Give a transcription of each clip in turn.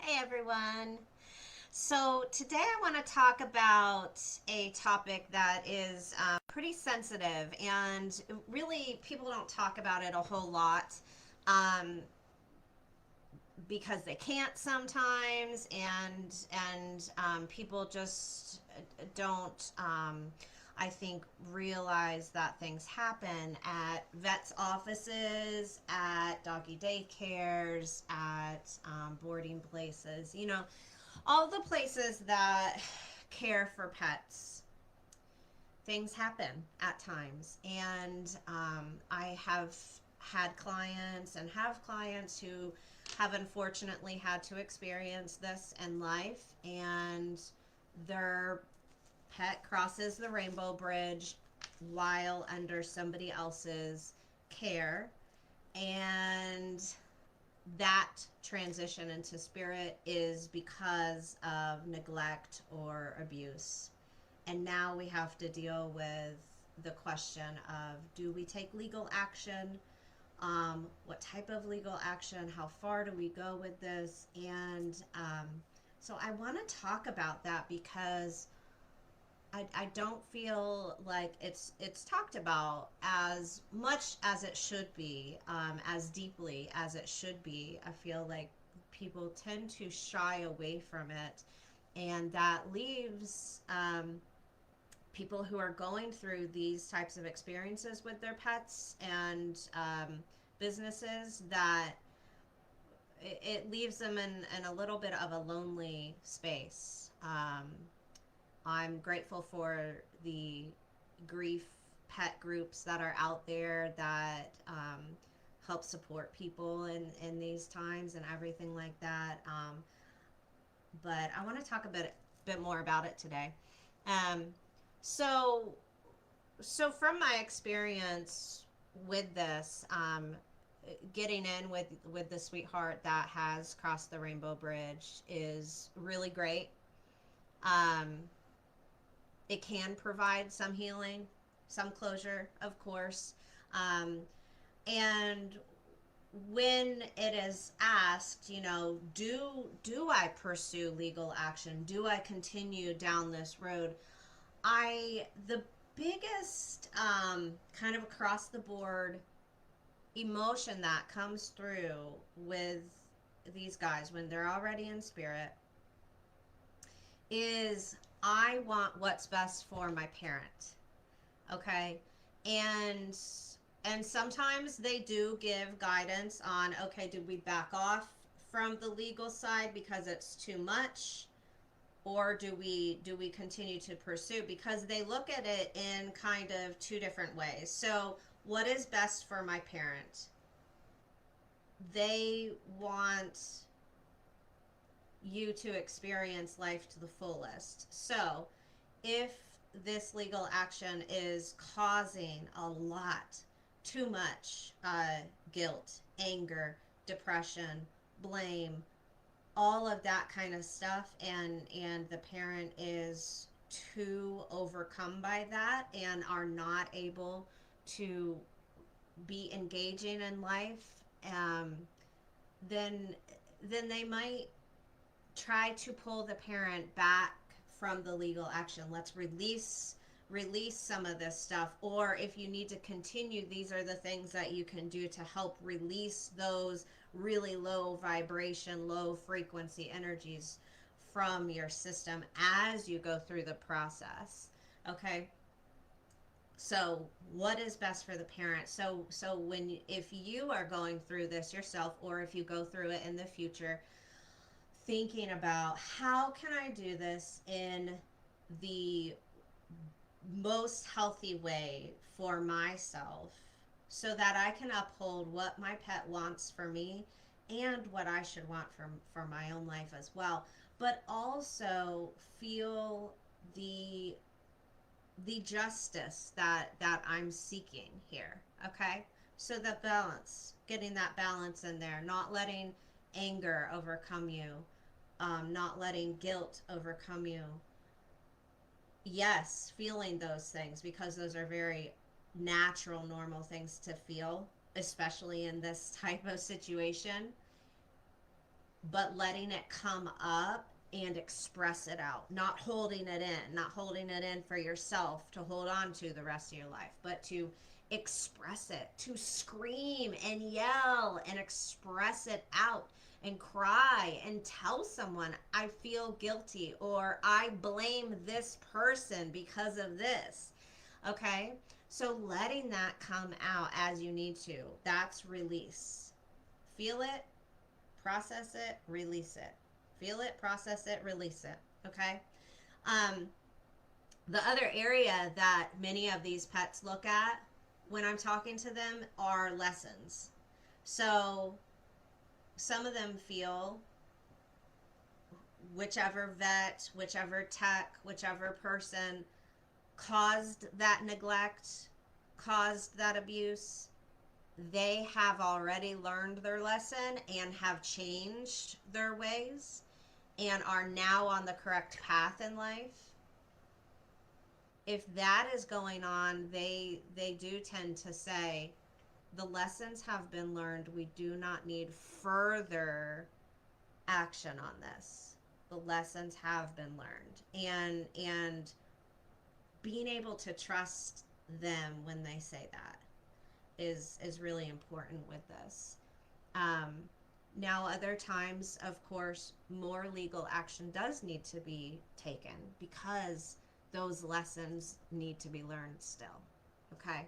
Hey everyone. So today I want to talk about a topic that is pretty sensitive and really people don't talk about it a whole lot um, because they can't sometimes and people just don't I think realize that things happen at vets offices, at doggy daycares, at boarding places, all the places that care for pets. Things happen at times, and I have had clients and have clients who have unfortunately had to experience this in life, and their pet crosses the rainbow bridge while under somebody else's care, and that transition into spirit is because of neglect or abuse. And now we have to deal with the question of, do we take legal action? What type of legal action? How far do we go with this? And so I want to talk about that because I don't feel like it's talked about as much as it should be, as deeply as it should be. I feel like people tend to shy away from it, and that leaves people who are going through these types of experiences with their pets and businesses, that it leaves them in a little bit of a lonely space. I'm grateful for the grief pet groups that are out there that help support people in these times and everything like that. But I want to talk a bit more about it today. Um, so so from my experience with this, getting in with the sweetheart that has crossed the rainbow bridge is really great. Um, it can provide some healing, some closure, of course. Um, and when it is asked, do I pursue legal action? Do I continue down this road? The biggest kind of across the board emotion that comes through with these guys when they're already in spirit is, I want what's best for my parent. Okay. and and sometimes they do give guidance on, okay, did we back off from the legal side because it's too much, or do we continue to pursue, because they look at it in kind of two different ways. So what is best for my parent? They want you to experience life to the fullest. So if this legal action is causing a lot, too much guilt, anger, depression, blame, all of that kind of stuff, and the parent is too overcome by that and are not able to be engaging in life, um, then then they might try to pull the parent back from the legal action. Let's release some of this stuff, or if you need to continue, these are the things that you can do to help release those really low vibration, low frequency energies from your system as you go through the process. Okay. So what is best for the parent? So when, if you are going through this yourself, or if you go through it in the future, thinking about, how can I do this in the most healthy way for myself, so that I can uphold what my pet wants for me and what I should want for my own life as well, but also feel the the justice that I'm seeking here. Okay? So the balance, getting that balance in there, not letting anger overcome you, not letting guilt overcome you. Yes, feeling those things, because those are very natural, normal things to feel, especially in this type of situation. but letting it come up and express it out, not holding it in, not holding it in for yourself to hold on to the rest of your life, but to express it, to scream and yell and express it out and cry and tell someone, I feel guilty or I blame this person because of this. Okay? So letting that come out as you need to, that's release. Feel it, process it, release it. Feel it, process it, release it. Okay? Um, the other area that many of these pets look at when I'm talking to them are lessons. So some of them feel whichever vet, whichever tech, whichever person caused that neglect, caused that abuse, they have already learned their lesson and have changed their ways and are now on the correct path in life. If that is going on, they do tend to say the lessons have been learned. We do not need further action on this. The lessons have been learned. And being able to trust them when they say that is really important with this. Um, Now, other times, of course, more legal action does need to be taken because those lessons need to be learned still. Okay?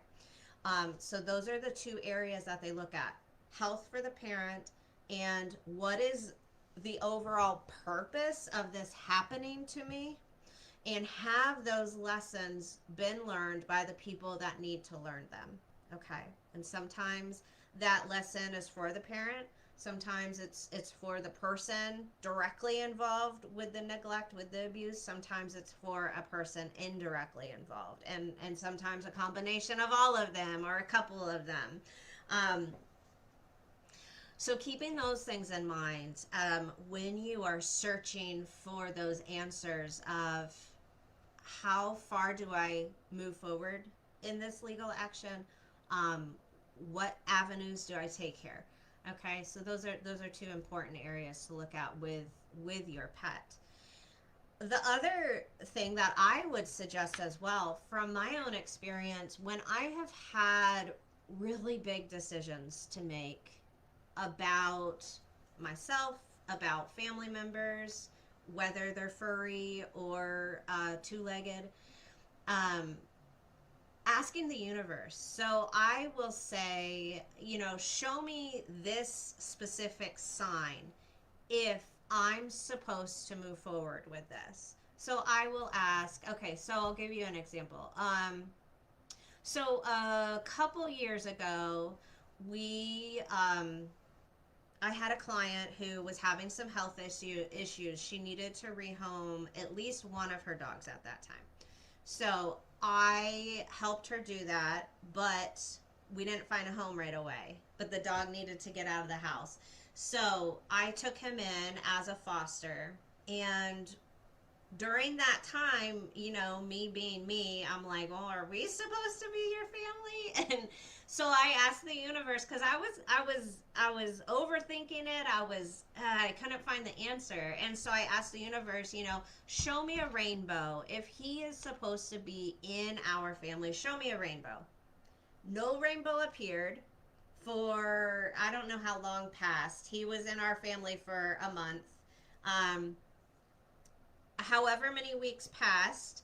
So those are the two areas that they look at: health for the parent and what is the overall purpose of this happening to me, and have those lessons been learned by the people that need to learn them. Okay? And sometimes that lesson is for the parent. Sometimes it's for the person directly involved with the neglect, with the abuse. Sometimes it's for a person indirectly involved, and sometimes a combination of all of them or a couple of them. Um, so keeping those things in mind when you are searching for those answers of how far do I move forward in this legal action, what avenues do I take here? Okay, so those are two important areas to look at with your pet. The other thing that I would suggest as well, from my own experience, when I have had really big decisions to make about myself, about family members, whether they're furry or two-legged, um, asking the universe. So I will say, show me this specific sign if I'm supposed to move forward with this. So I will ask, okay, so I'll give you an example. So a couple years ago, I had a client who was having some health issues. She needed to rehome at least one of her dogs at that time. So I helped her do that, but we didn't find a home right away. But the dog needed to get out of the house. So I took him in as a foster. And during that time, me being me, I'm like, well, are we supposed to be your family? And so I asked the universe, because I was overthinking it. I couldn't find the answer, and so I asked the universe, show me a rainbow. If he is supposed to be in our family, show me a rainbow. No rainbow appeared for I don't know how long passed. He was in our family for a month. However many weeks passed,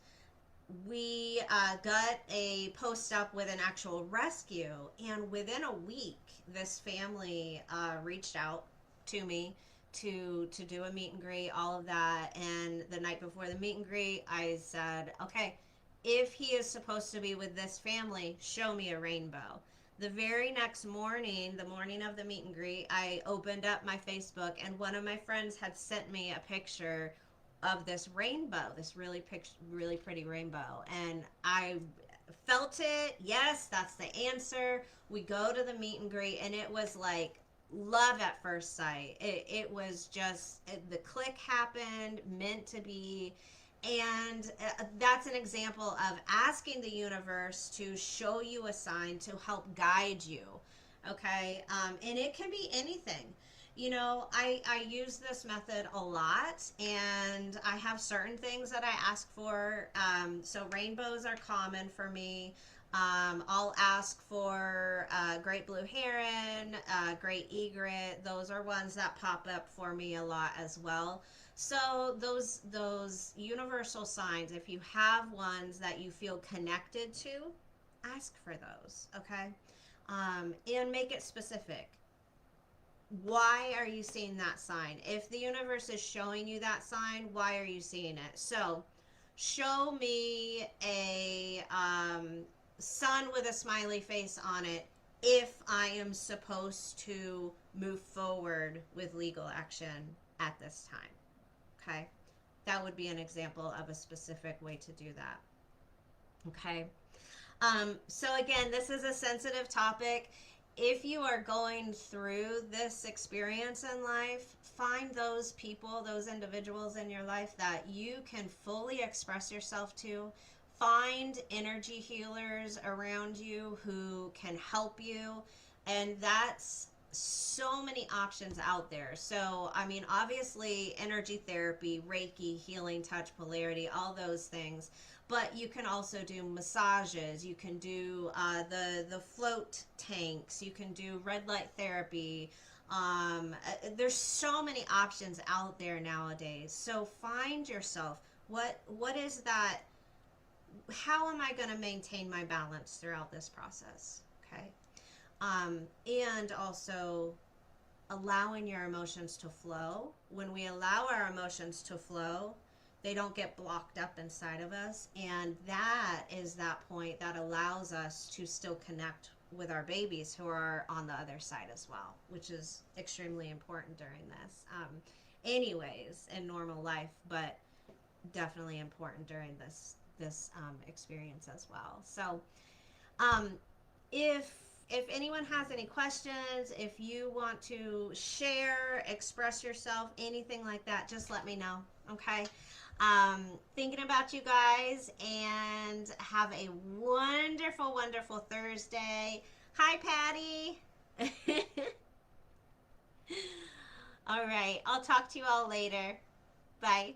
we got a post up with an actual rescue, and within a week this family reached out to me to do a meet and greet, all of that. And the night before the meet and greet, I said, okay, if he is supposed to be with this family, show me a rainbow. The very next morning, the morning of the meet and greet, I opened up my Facebook, and one of my friends had sent me a picture of this rainbow, this really pretty rainbow. And I felt it. Yes, that's the answer. We go to the meet and greet, and it was like love at first sight. It was just, the click happened, meant to be. And that's an example of asking the universe to show you a sign to help guide you. Okay? And it can be anything. I use this method a lot, and I have certain things that I ask for. So rainbows are common for me. I'll ask for great blue heron, great egret. Those are ones that pop up for me a lot as well. So those universal signs, if you have ones that you feel connected to, ask for those. Okay, and make it specific. Why are you seeing that sign? If the universe is showing you that sign, why are you seeing it? So, show me a sun with a smiley face on it if I am supposed to move forward with legal action at this time. Okay? That would be an example of a specific way to do that. Okay? So again, this is a sensitive topic. If you are going through this experience in life, find those people, those individuals in your life that you can fully express yourself to. Find energy healers around you who can help you. And that's so many options out there. So, I mean, obviously, energy therapy, Reiki, healing, touch, polarity, all those things. But you can also do massages. You can do the float tanks. You can do red light therapy. There's so many options out there nowadays. So find yourself. What is that? How am I going to maintain my balance throughout this process? Okay. And also allowing your emotions to flow. When we allow our emotions to flow, they don't get blocked up inside of us. And that is that point that allows us to still connect with our babies who are on the other side as well, which is extremely important during this. Anyways, in normal life, but definitely important during this experience as well. So, um, if anyone has any questions, if you want to share, express yourself, anything like that, just let me know. Okay. Thinking about you guys, and have a wonderful, wonderful Thursday. Hi, Patty. All right. I'll talk to you all later. Bye.